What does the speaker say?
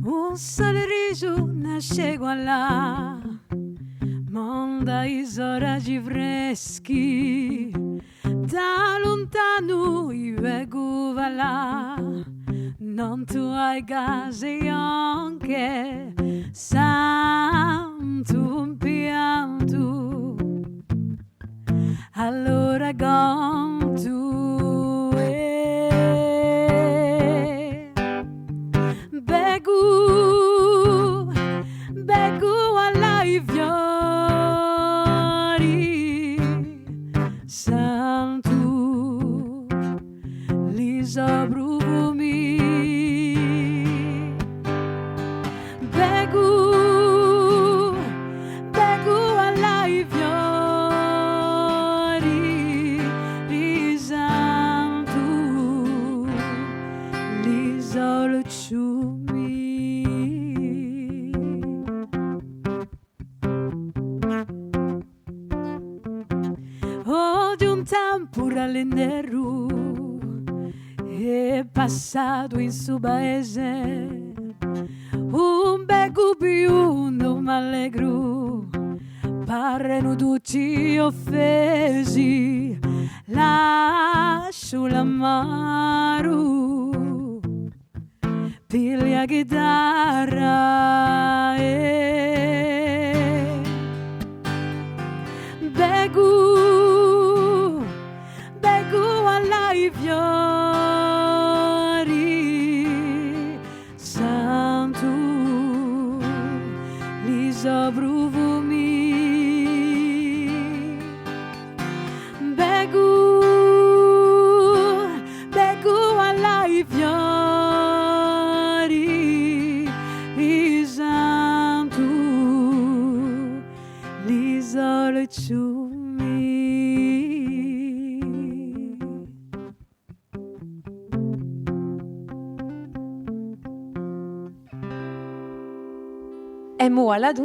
Un sole riso nasce là, monda i soraggi freschi, da lontano i vedo là, non tu hai case anche, santo un pianto, allora canto. Begu allai fiori, santo li sopruvumi. Begu allai fiori, li santo li soluciumi. Oh, di un tempo rallenderu è passato in suo paese un begu biondo m'allegro, parano tutti offesi, lascio l'amaro, piglia chitarra e begu allai fiori, santo li sopruvumi. Begu allai fiori, li santo li soluciumi. E muola